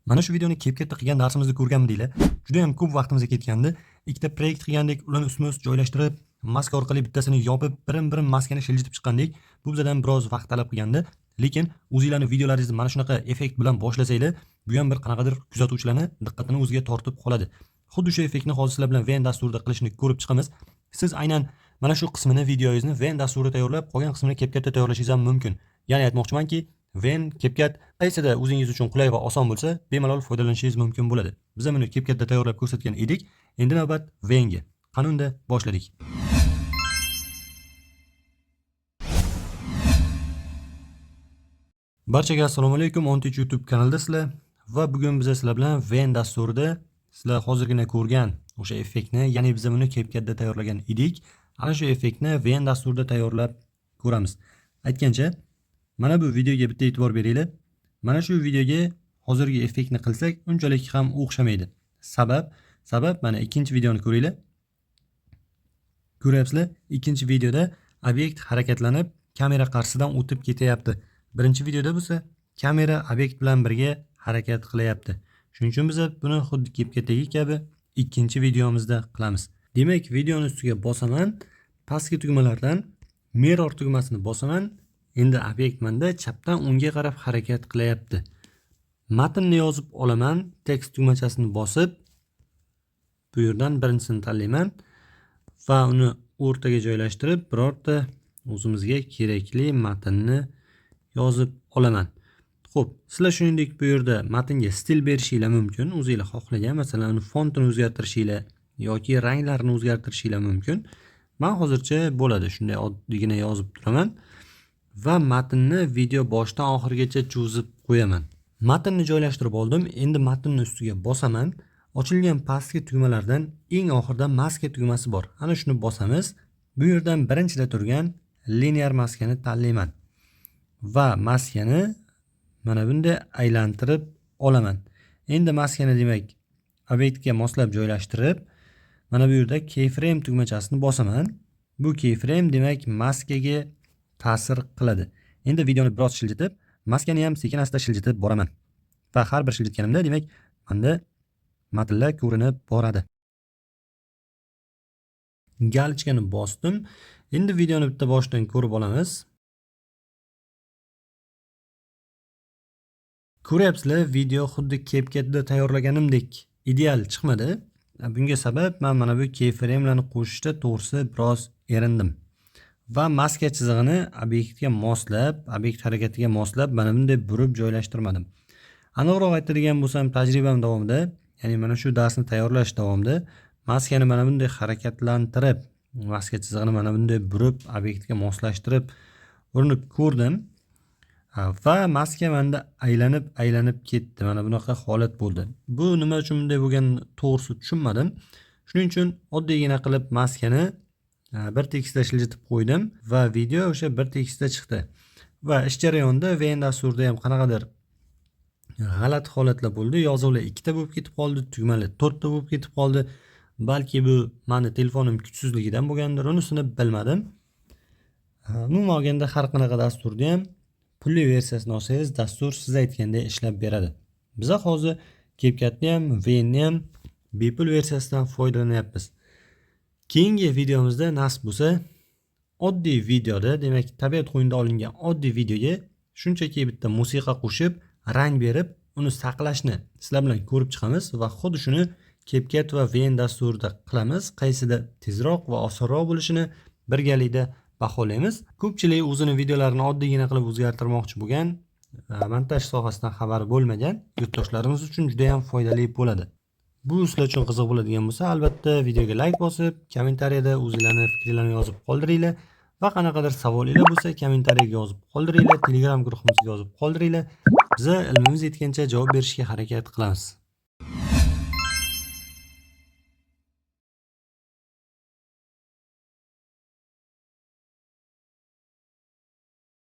Mana shu videoni CapCut'da qilgan darsimizni ko'rganmidinglar? Juda ham ko'p vaqtimiz ketgandi. Ikkita proyekt qilgandik, ularni ustma-ust joylashtirib, maska orqali bittasini yopib, birin-birin maskani shiljitib chiqqandik. Bu bizdan biroz vaqt talab qilgandi. Lekin o'zingizlarning videolaringizni mana shunaqa effekt bilan boshlasanglar, bu ham bir qanaqadir kuzatuvchilarni diqqatini o'ziga tortib qoladi. Xuddi shu effektni hozir sizlar bilan Ven dasturida qilishni ko'rib chiqamiz. Siz aynan mana shu qismini videoyingizni Ven dasturida tayyorlab, qolgan qismini CapCut'da tayyorlashingiz ham mumkin. Ya'ni aytmoqchimanki, Ven, CapCut qaysida o'zingiz uchun qulay va oson bo'lsa, bemalol foydalanishingiz mumkin bo'ladi. Biz ham uni CapCut'da tayyorlab ko'rsatgan edik. Endi navbat Venga. Qani unda boshladik. Barchaga assalomu alaykum. OnTeach YouTube kanalidasizlar va bugun biz sizlar bilan Ven dasturida sizlar hozirgina ko'rgan o'sha effektni, ya'ni biz uni CapCut'da tayyorlagan edik. Ana shu effektni Ven dasturida tayyorlab ko'ramiz. Aytgancha, mana bu videoga bitta e'tibor beringlar. Mana shu videoga hozirgi effektni qilsak, unchalik ham o'xshamaydi. Sabab mana ikkinchi videoni ko'ringlar. Ko'ryapsizlar? Ikkinchi videoda obyekt harakatlanib, kamera qarshisidan o'tib ketyapti. Birinchi videoda bo'lsa, kamera obyekt bilan birga harakat qilyapti. Shuning uchun biz buni xuddi CapCut'dagi kabi ikkinchi videomizda qilamiz. Demak, videoni ustiga bosaman, pastki tugmalardan mirror tugmasini bosaman. Endi obyekt menda chapdan o'ngga qarab harakat qilyapti. Matnni yozib olaman, text tugmachasini bosib, bu yerdan birinchisini tanlayman va uni o'rtaga joylashtirib, birorta o'zimizga kerakli matnni yozib olaman. Xo'p, sizlar shuningdek bu yerda matnga stil berishinglar mumkin. O'zingizlar xohlagan, masalan, uni fontini o'zgartirishinglar yoki ranglarini o'zgartirishinglar mumkin. Men hozircha bo'ladi, shunday oddiygina yozib turaman va matnni video boshdan oxirigacha cho'zib qo'yaman. Matnni joylashtirib oldim. Endi matnning ustiga bosaman. Ochilgan pastki tugmalardan eng oxirida maska tugmasi bor. Ana shuni bosamiz. Bu yerdan birinchida turgan linear maskani tanlayman. Va maskani mana bunday aylantirib olaman. Endi maskani demak obyektga moslab joylashtirib, mana bu yerda keyframe tugmachasini bosaman. Bu keyframe demak maskaga ta'sir qiladi. Endi videoni biroz shiljitib, maskani ham sekin-asta shiljitib boraman. Va har bir shiljitganimda demak menda matnlar ko'rinib boradi. Galichkani bosdim. Endi videoni bitta boshdan ko'rib olamiz. Ko'ryapsizlar, video xuddi CapCut'da tayyorlaganimdek ideal chiqmadi. Bunga sabab men mana bu keyframe'larni qo'shishda to'g'risi biroz erindim. Va maska chizig'ini obyektga moslab, obyekt harakatiga moslab mana bunday burib joylashtirmadim. Aniqroq aytadigan bo'lsam, tajribam davomida, ya'ni mana shu darsni tayyorlash davomida maskani mana bunday harakatlantirib, maska chizig'ini mana bunday burib, obyektga moslashtirib urinib ko'rdim. Va maska menda aylanib ketdi. Mana bunaqa holat bo'ldi. Bu nima uchun bunday bo'lganini to'g'risi tushunmadim. Shuning uchun oddiygina qilib maskani bir tekisda shiljitib qo'ydim va video o'sha bir tekisda chiqdi. Va ish jarayonida Ven dasturida ham qanaqadir g'alati holatlar bo'ldi. Yozuvlar 2 ta bo'lib ketib qoldi, tugmalar 4 ta bo'lib ketib qoldi. Balki bu meni telefonim kuchsizligidan bo'lgandir, unisini bilmadim. Umuman olganda har qanaqa dasturda ham pulli versiyasini olsangiz, dastur siz aytgandek ishlab beradi. Biz hozir CapCut'ni ham, Venni ham bepul versiyasidan foydalanyapmiz. Keyingi videomizda nasib bo'lsa, oddiy videoda, demak, tabiat qo'yinida olingan oddiy videoga shunchaki bitta musiqa qo'shib, rang berib, uni saqlashni sizlar bilan ko'rib chiqamiz va xuddi shuni CapCut va Ven dasturida qilamiz. Qaysida tezroq va osonroq bo'lishini birgalikda baholaymiz. Ko'pchilik o'zini videolarini oddiygina qilib o'zgartirmoqchi bo'lgan, montaj sohasidan xabari bo'lmagan yurtdoshlarimiz uchun juda ham foydali bo'ladi. Bu sizlar uchun qiziq bo'ladigan bo'lsa, albatta videoga like bosib, kommentariyada o'zingizlarning fikrlaringizni yozib qoldiringlar va qanaqadir savolinglar bo'lsa, kommentariyaga yozib qoldiringlar, Telegram guruhimizga yozib qoldiringlar. Biz ilmimiz yetgancha javob berishga harakat qilamiz.